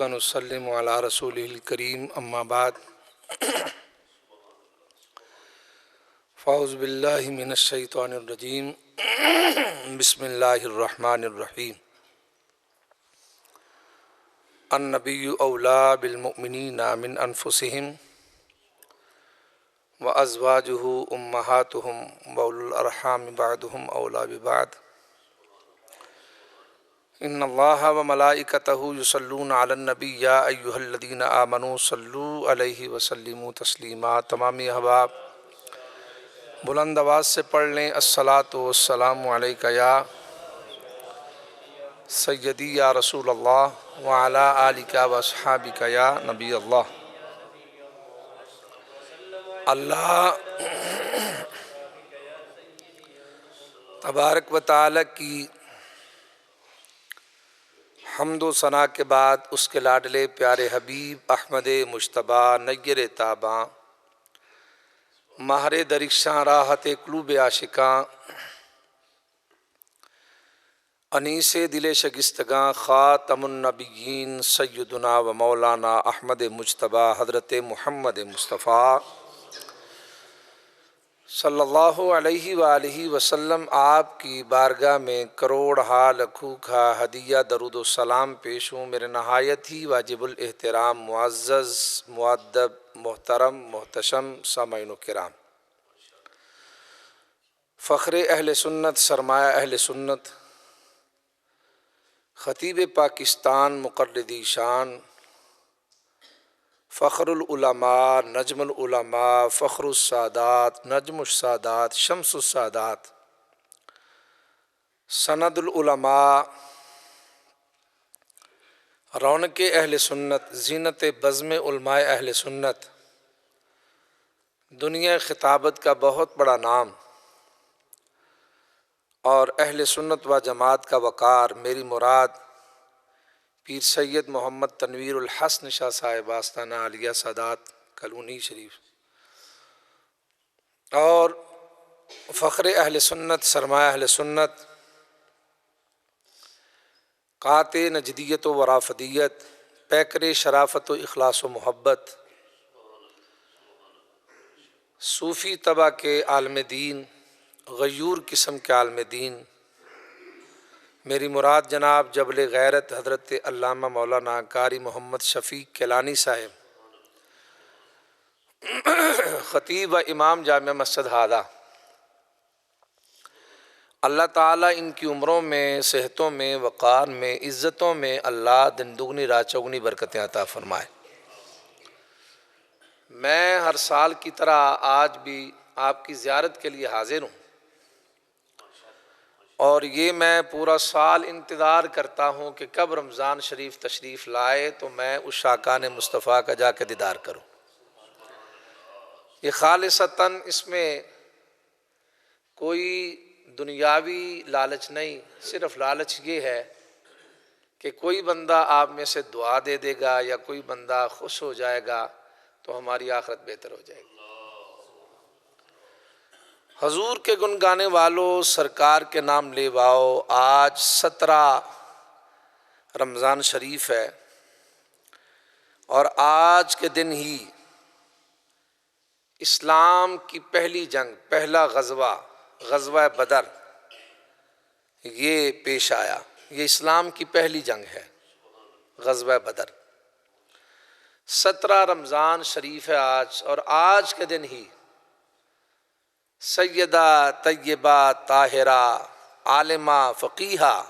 ونسلم علی رسولہ الکریم اما بعد فاعوذ باللہ من الشیطان الرجیم بسم اللہ الرحمن الرحیم النبی اولی بالمؤمنین من انفسہم وازواجہ امہاتہم واولی الارحام بعضهم اولی ببعض ان اللہ وملائکتہ یصلون علی النبی یا ایہا الذین آمنوا صلوا علیہ وسلموا تسلیما۔ تمامی احباب بلند آواز سے پڑھ لیں الصلاۃ والسلام علیک یا سیدی یا رسول اللہ وعلی آلک واصحابک یا نبی اللہ۔ اللہ تبارک و تعالی کی حمد و ثنا کے بعد اس کے لاڈلے پیارے حبیب احمد مجتبیٰ نیر تاباں ماہر درخشاں راحت قلوب عاشقاں انیس دل شگستگاں خاتم النبیین سیدنا و مولانا احمد مجتبیٰ حضرت محمد مصطفیٰ صلی اللہ علیہ وآلہ وسلم آپ کی بارگاہ میں کروڑ ہا لکھوں کھا ہدیہ درود و سلام پیش ہوں۔ میرے نہایت ہی واجب الاحترام معزز مؤدب محترم محتشم سامعین و کرام، فخر اہل سنت سرمایہ اہل سنت خطیب پاکستان مقلدی شان فخر العلماء نجم العلماء فخر السادات نجم السادات شمس السادات سند العلماء رونق اہل سنت زینت بزم علماء اہل سنت، دنیا خطابت کا بہت بڑا نام اور اہل سنت و جماعت کا وقار، میری مراد پیر سید محمد تنویر الحسن شاہ صاحب آستانہ عالیہ سادات کالونی شریف اور فخر اہل سنت سرمایہ اہل سنت قاطع نجدیت و ورافدیت پیکر شرافت و اخلاص و محبت صوفی طبع کے عالم دین غیور قسم کے عالم دین، میری مراد جناب جبل غیرت حضرت علامہ مولانا قاری محمد شفیق کیلانی صاحب خطیب و امام جامع مسجد ہادہ، اللہ تعالیٰ ان کی عمروں میں صحتوں میں وقار میں عزتوں میں اللہ دن دگنی رات چوگنی برکتیں عطا فرمائے۔ میں ہر سال کی طرح آج بھی آپ کی زیارت کے لیے حاضر ہوں اور یہ میں پورا سال انتظار کرتا ہوں کہ کب رمضان شریف تشریف لائے تو میں اس شاکان مصطفیٰ کا جا کے دیدار کروں۔ یہ خالصتاً اس میں کوئی دنیاوی لالچ نہیں، صرف لالچ یہ ہے کہ کوئی بندہ آپ میں سے دعا دے دے گا یا کوئی بندہ خوش ہو جائے گا تو ہماری آخرت بہتر ہو جائے گی۔ حضور کے گن گانے والوں، سرکار کے نام لیواؤ، آج 17 رمضان شریف ہے اور آج کے دن ہی اسلام کی پہلی جنگ، پہلا غزوہ بدر یہ پیش آیا۔ یہ اسلام کی پہلی جنگ ہے، غزوہ بدر۔ 17 رمضان شریف ہے آج، اور آج کے دن ہی سیدہ طیبہ طاہرہ عالمہ فقیہہ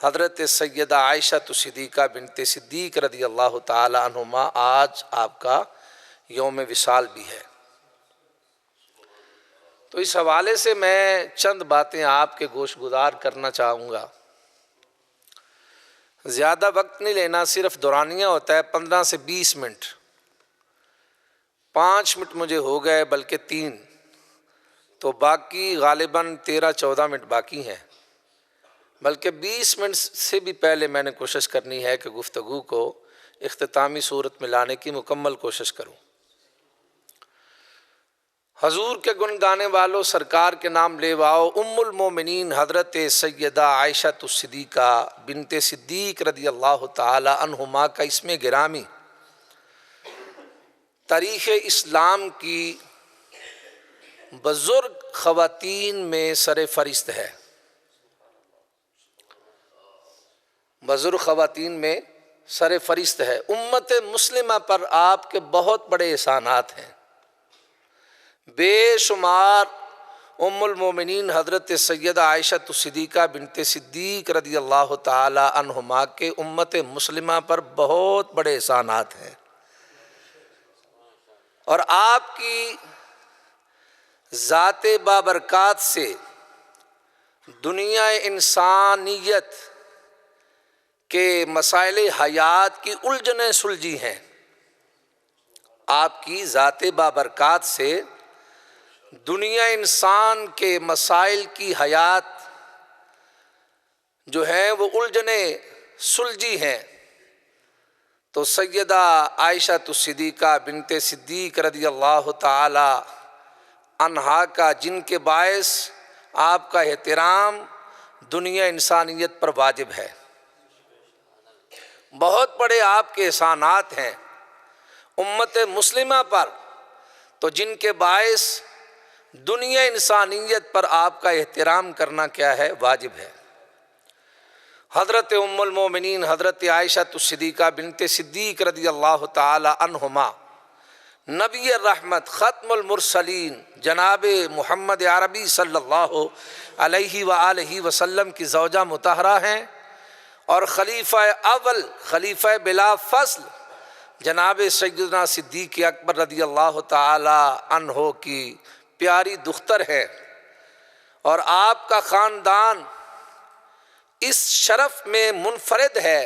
حضرت سیدہ عائشہ صدیقہ بنت صدیق رضی اللہ تعالی عنہما آج آپ کا یوم وصال بھی ہے۔ تو اس حوالے سے میں چند باتیں آپ کے گوش گزار کرنا چاہوں گا۔ زیادہ وقت نہیں لینا، صرف دورانیہ ہوتا ہے 15 سے 20 منٹ، 5 منٹ مجھے ہو گئے بلکہ 3، تو باقی غالباً 13-14 منٹ باقی ہیں، بلکہ 20 منٹ سے بھی پہلے میں نے کوشش کرنی ہے کہ گفتگو کو اختتامی صورت میں لانے کی مکمل کوشش کروں۔ حضور کے گن گانے والوں، سرکار کے نام لیواؤ، ام المومنین حضرت سیدہ عائشہ الصدیقہ بنت صدیق رضی اللہ تعالی عنہما کا اسم گرامی تاریخ اسلام کی بزرگ خواتین میں سر فہرست ہے۔ بزرگ خواتین میں سر فہرست ہے۔ امت مسلمہ پر آپ کے بہت بڑے احسانات ہیں، بے شمار۔ ام المومنین حضرت سیدہ عائشہ الصدیقہ بنت صدیق رضی اللہ تعالی عنہما کے امت مسلمہ پر بہت بڑے احسانات ہیں، اور آپ کی ذات بابرکات سے دنیا انسانیت کے مسائل حیات کی الجھنیں سلجھی ہیں۔ آپ کی ذات بابرکات سے دنیا انسان کے مسائل کی حیات جو ہے وہ الجھنیں سلجھی ہیں۔ تو سیدہ عائشہ الصدیقہ بنت صدیق رضی اللہ تعالی عنہا کا، جن کے باعث آپ کا احترام دنیا انسانیت پر واجب ہے، بہت بڑے آپ کے احسانات ہیں امت مسلمہ پر، تو جن کے باعث دنیا انسانیت پر آپ کا احترام کرنا کیا ہے؟ واجب ہے۔ حضرت ام المومنین حضرت عائشہ الصدیقہ بنت صدیق رضی اللہ تعالی عنہما نبی الرحمت ختم المرسلین جناب محمد عربی صلی اللہ علیہ وآلہ وسلم کی زوجہ مطہرہ ہیں، اور خلیفہ اول، خلیفہ بلا فصل جناب سیدنا صدیق اکبر رضی اللہ تعالی عنہ کی پیاری دختر ہے، اور آپ کا خاندان اس شرف میں منفرد ہے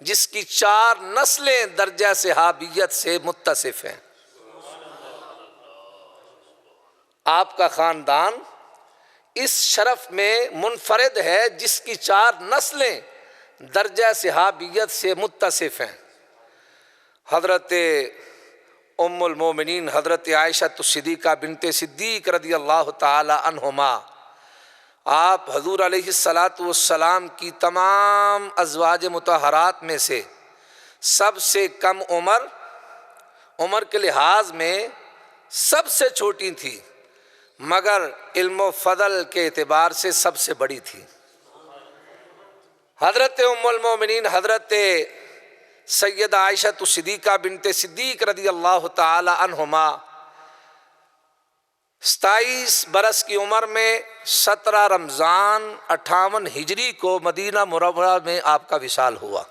جس کی 4 نسلیں درجہ صحابیت سے متصف ہیں۔ آپ کا خاندان اس شرف میں منفرد ہے جس کی 4 نسلیں درجہ صحابیت سے متصف ہیں۔ حضرت ام المومنین حضرت عائشہ الصدیقہ بنت صدیق رضی اللہ تعالی عنہما، آپ حضور علیہ السلام کی تمام ازواج مطہرات میں سے سب سے کم عمر کے لحاظ میں سب سے چھوٹی تھی، مگر علم و فضل کے اعتبار سے سب سے بڑی تھی۔ حضرت ام المومنین حضرت سیدہ عائشہ الصدیقہ بنت صدیق رضی اللہ تعالی عنہما 27 برس کی عمر میں 17 رمضان 58 ہجری کو مدینہ منورہ میں آپ کا وصال ہوا۔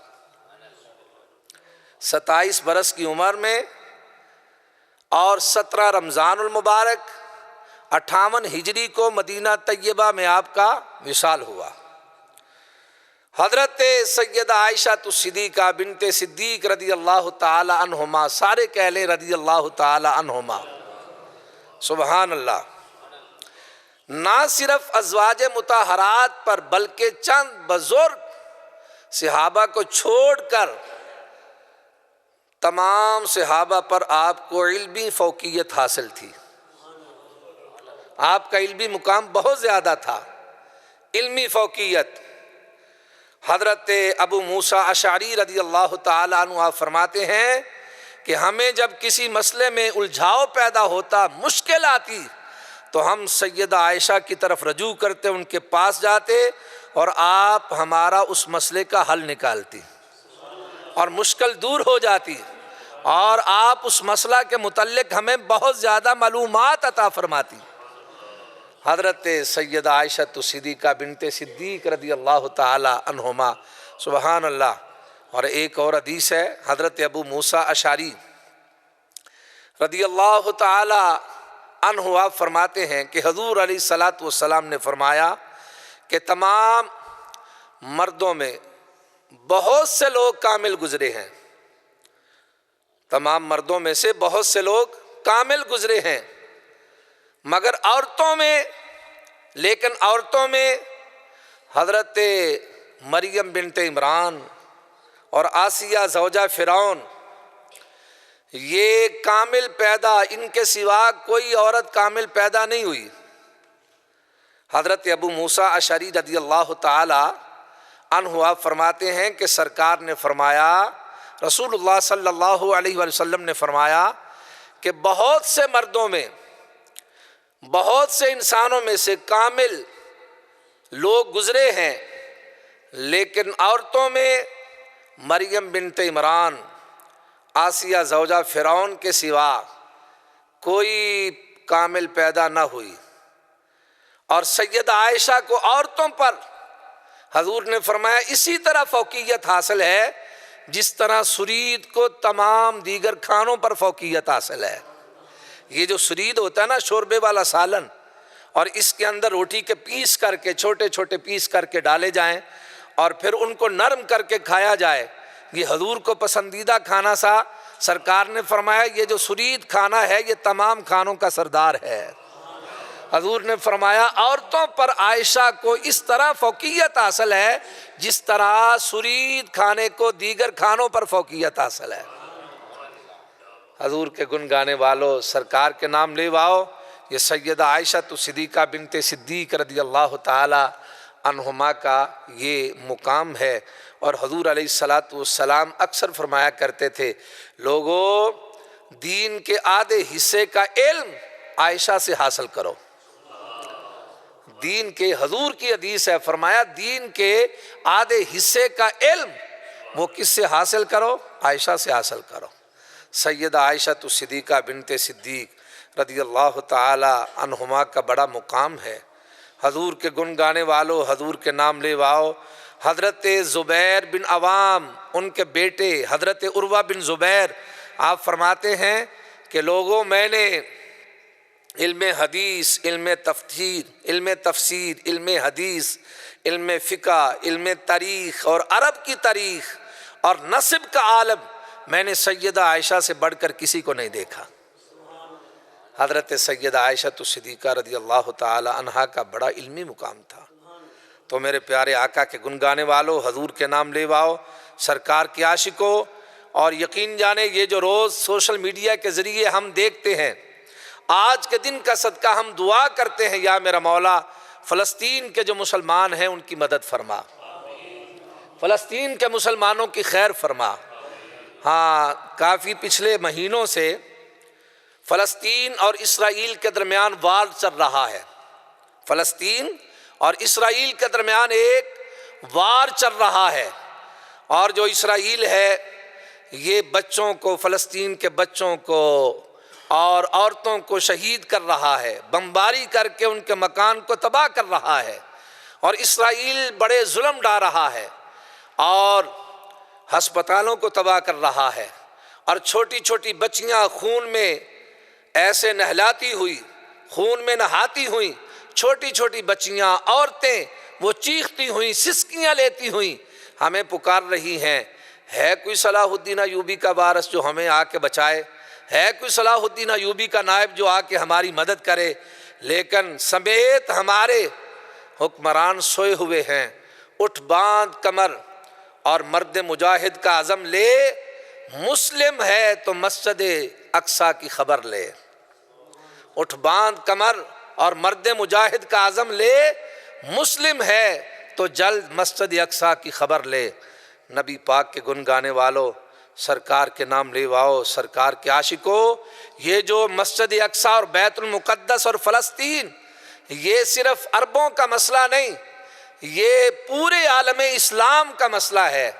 27 برس کی عمر میں اور 17 رمضان المبارک 58 ہجری کو مدینہ طیبہ میں آپ کا وصال ہوا۔ حضرت سیدہ عائشہ الصدیقہ بنت صدیق رضی اللہ تعالی عنہما، سارے کہہ لیں رضی اللہ تعالی عنہما، سبحان اللہ، نہ صرف ازواج مطہرات پر بلکہ چند بزرگ صحابہ کو چھوڑ کر تمام صحابہ پر آپ کو علمی فوقیت حاصل تھی۔ آپ کا علمی مقام بہت زیادہ تھا، علمی فوقیت۔ حضرت ابو موسیٰ اشعری رضی اللہ تعالیٰ عنہ آپ فرماتے ہیں کہ ہمیں جب کسی مسئلے میں الجھاؤ پیدا ہوتا، مشکل آتی، تو ہم سیدہ عائشہ کی طرف رجوع کرتے، ان کے پاس جاتے، اور آپ ہمارا اس مسئلے کا حل نکالتی اور مشکل دور ہو جاتی، اور آپ اس مسئلہ کے متعلق ہمیں بہت زیادہ معلومات عطا فرماتی۔ حضرت سیدہ عائشہ الصدیقہ بنت صدیق رضی اللہ تعالی عنہما، سبحان اللہ۔ اور ایک اور حدیث ہے، حضرت ابو موسیٰ اشعری رضی اللہ تعالی عنہ آپ فرماتے ہیں کہ حضور علیہ السلام نے فرمایا کہ تمام مردوں میں بہت سے لوگ کامل گزرے ہیں، تمام مردوں میں سے بہت سے لوگ کامل گزرے ہیں، مگر عورتوں میں حضرت مریم بنت عمران اور آسیہ زوجہ فرعون، یہ کامل پیدا، ان کے سوا کوئی عورت کامل پیدا نہیں ہوئی۔ حضرت ابو موسیٰ اشعری رضی اللہ تعالی عنہ آپ فرماتے ہیں کہ سرکار نے فرمایا، رسول اللہ صلی اللہ علیہ وسلم نے فرمایا کہ بہت سے مردوں میں، بہت سے انسانوں میں سے کامل لوگ گزرے ہیں، لیکن عورتوں میں مریم بنت عمران، آسیہ زوجہ فرعون کے سوا کوئی کامل پیدا نہ ہوئی۔ اور سیدہ عائشہ کو عورتوں پر حضور نے فرمایا اسی طرح فوقیت حاصل ہے جس طرح سرید کو تمام دیگر کھانوں پر فوقیت حاصل ہے۔ یہ جو سرید ہوتا ہے نا، شوربے والا سالن، اور اس کے اندر روٹی کے پیس کر کے، چھوٹے چھوٹے پیس کر کے ڈالے جائیں اور پھر ان کو نرم کر کے کھایا جائے، یہ حضور کو پسندیدہ کھانا سا۔ سرکار نے فرمایا یہ جو سرید کھانا ہے یہ تمام کھانوں کا سردار ہے۔ حضور نے فرمایا عورتوں پر عائشہ کو اس طرح فوقیت حاصل ہے جس طرح سرید کھانے کو دیگر کھانوں پر فوقیت حاصل ہے۔ حضور کے گن گانے والوں، سرکار کے نام لے واؤ، یہ سیدہ عائشہ صدیقہ بنت صدیق رضی اللہ تعالی عنہما کا یہ مقام ہے۔ اور حضور علیہ الصلاۃ والسلام اکثر فرمایا کرتے تھے، لوگوں دین کے آدھے حصے کا علم عائشہ سے حاصل کرو۔ دین کے، حضور کی حدیث ہے، فرمایا دین کے آدھے حصے کا علم وہ کس سے حاصل کرو؟ عائشہ سے حاصل کرو۔ سیدہ عائشہ صدیقہ بنت صدیق رضی اللہ تعالی عنہما کا بڑا مقام ہے۔ حضور کے گن گانے والوں، حضور کے نام لے واؤ، حضرت زبیر بن عوام، ان کے بیٹے حضرت عروہ بن زبیر، آپ فرماتے ہیں کہ لوگوں میں نے علم حدیث، علم تفسیر، علم حدیث، علم فقہ، علم تاریخ اور عرب کی تاریخ اور نسب کا عالم میں نے سیدہ عائشہ سے بڑھ کر کسی کو نہیں دیکھا۔ حضرت سیدہ عائشہ صدیقہ رضی اللہ تعالی عنہا کا بڑا علمی مقام تھا۔ تو میرے پیارے آقا کے گن گانے والوں، حضور کے نام لے واؤ، سرکار کے عاشقوں، اور یقین جانے یہ جو روز سوشل میڈیا کے ذریعے ہم دیکھتے ہیں، آج کے دن کا صدقہ ہم دعا کرتے ہیں، یا میرا مولا فلسطین کے جو مسلمان ہیں ان کی مدد فرما، فلسطین کے مسلمانوں کی خیر فرما۔ ہاں، کافی پچھلے مہینوں سے فلسطین اور اسرائیل کے درمیان وار چل رہا ہے۔ فلسطین اور اسرائیل کے درمیان ایک وار چل رہا ہے، اور جو اسرائیل ہے یہ بچوں کو، فلسطین کے بچوں کو اور عورتوں کو شہید کر رہا ہے، بمباری کر کے ان کے مکان کو تباہ کر رہا ہے، اور اسرائیل بڑے ظلم ڈھا رہا ہے اور ہسپتالوں کو تباہ کر رہا ہے، اور چھوٹی چھوٹی بچیاں خون میں ایسے نہلاتی ہوئی، خون میں نہاتی ہوئیں، چھوٹی چھوٹی بچیاں، عورتیں وہ چیختی ہوئیں، سسکیاں لیتی ہوئیں ہمیں پکار رہی ہیں، ہے کوئی صلاح الدین ایوبی کا وارث جو ہمیں آ کے بچائے؟ ہے کوئی صلاح الدین ایوبی کا نائب جو آ کے ہماری مدد کرے؟ لیکن سمیت ہمارے حکمران سوئے ہوئے ہیں۔ اٹھ باندھ کمر اور مرد مجاہد کا عزم لے، مسلم ہے تو مسجد اقصیٰ کی خبر لے۔ اٹھ باندھ کمر اور مرد مجاہد کا عزم لے، مسلم ہے تو جلد مسجد اقصیٰ کی خبر لے۔ نبی پاک کے گن گانے والوں، سرکار کے نام لے واؤ، سرکار کے عاشقوں، یہ جو مسجد اقصیٰ اور بیت المقدس اور فلسطین، یہ صرف عربوں کا مسئلہ نہیں، یہ پورے عالم اسلام کا مسئلہ ہے،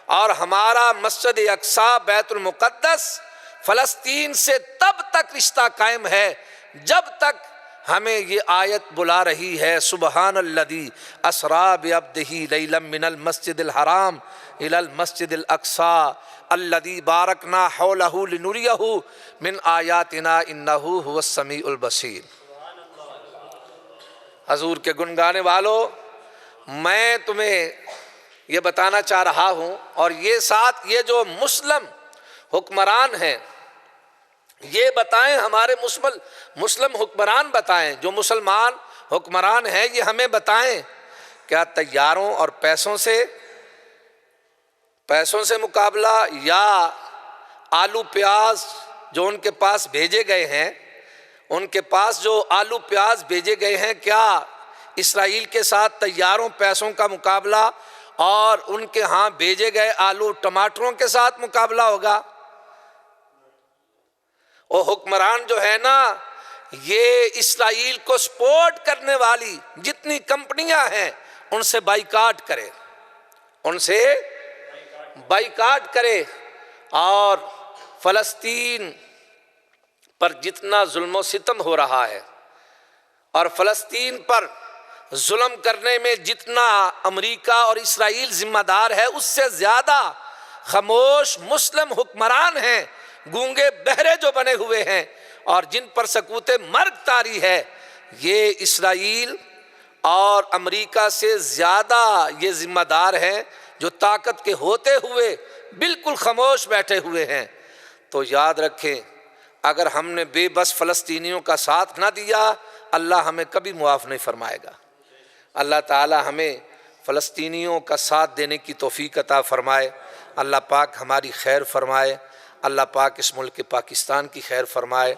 اور ہمارا مسجد اقصیٰ، بیت المقدس، فلسطین سے تب تک رشتہ قائم ہے جب تک ہمیں یہ آیت بلا رہی ہے، سبحان الذی اسریٰ بعبدہ لیلا من المسجد الحرام الی المسجد الاقصیٰ الذی بارکنا حولہ لنریہ من آیاتنا انہ هو السمیع البصیر۔ حضور کے گن گانے والوں، میں تمہیں یہ بتانا چاہ رہا ہوں، اور یہ ساتھ یہ جو مسلم حکمران ہیں یہ بتائیں، ہمارے مسلم حکمران بتائیں، جو مسلمان حکمران ہیں یہ ہمیں بتائیں، کیا طیاروں اور پیسوں سے مقابلہ یا آلو پیاز جو ان کے پاس بھیجے گئے ہیں، ان کے پاس جو آلو پیاز بھیجے گئے ہیں، کیا اسرائیل کے ساتھ طیاروں پیسوں کا مقابلہ اور ان کے ہاں بھیجے گئے آلو ٹماٹروں کے ساتھ مقابلہ ہوگا؟ وہ حکمران جو ہے نا، یہ اسرائیل کو سپورٹ کرنے والی جتنی کمپنیاں ہیں ان سے بائیکاٹ کرے، ان سے بائیکاٹ کرے، اور فلسطین پر جتنا ظلم و ستم ہو رہا ہے اور فلسطین پر ظلم کرنے میں جتنا امریکہ اور اسرائیل ذمہ دار ہے، اس سے زیادہ خاموش مسلم حکمران ہیں، گونگے بہرے جو بنے ہوئے ہیں اور جن پر سکوت مرگ طاری ہے۔ یہ اسرائیل اور امریکہ سے زیادہ یہ ذمہ دار ہیں، جو طاقت کے ہوتے ہوئے بالکل خاموش بیٹھے ہوئے ہیں۔ تو یاد رکھیں، اگر ہم نے بے بس فلسطینیوں کا ساتھ نہ دیا، اللہ ہمیں کبھی معاف نہیں فرمائے گا۔ اللہ تعالی ہمیں فلسطینیوں کا ساتھ دینے کی توفیق عطا فرمائے۔ اللہ پاک ہماری خیر فرمائے۔ اللہ پاک اس ملک پاکستان کی خیر فرمائے۔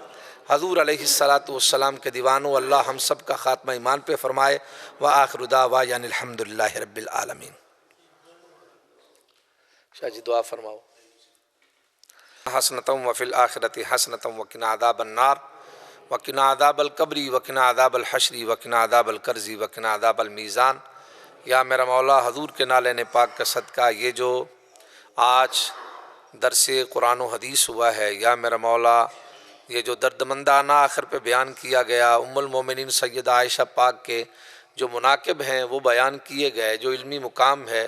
حضور علیہ الصلاۃ والسلام کے دیوانوں، اللہ ہم سب کا خاتمہ ایمان پہ فرمائے۔ وآخر دعوانا الحمد للہ رب العالمین۔ شاہ جی دعا فرماؤ۔ حسنۃ وفی الآخرۃ حسنۃ وقنا عذاب النار وقنا عذاب القبر وقنا عذاب الحشر وقنا عذاب القرض وقنا عذاب المیزان۔ یا میرا مولا، حضور کے نالین پاک کا صدقہ یہ جو آج درس قرآن و حدیث ہوا ہے، یا میرا مولا یہ جو دردمندانہ آخر پہ بیان کیا گیا، ام المومنین سیدہ عائشہ پاک کے جو مناقب ہیں وہ بیان کیے گئے، جو علمی مقام ہے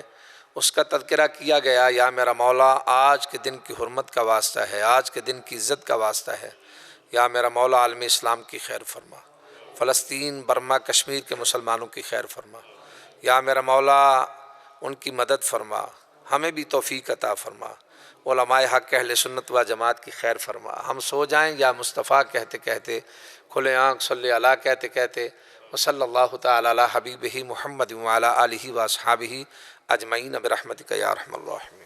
اس کا تذکرہ کیا گیا، یا میرا مولا آج کے دن کی حرمت کا واسطہ ہے، آج کے دن کی عزت کا واسطہ ہے، یا میرا مولا عالم اسلام کی خیر فرما، فلسطین برما کشمیر کے مسلمانوں کی خیر فرما، یا میرا مولا ان کی مدد فرما، ہمیں بھی توفیق عطا فرما، علماء حق اہل سنت و جماعت کی خیر فرما۔ ہم سو جائیں یا مصطفیٰ کہتے کہتے، کھلے آنکھ صلی اللہ کہتے کہتے، وصلی اللہ تعالی علی حبیبہ محمد وعلی آلہ واصحابہ اجمعین برحمتک یا ارحم الراحمین۔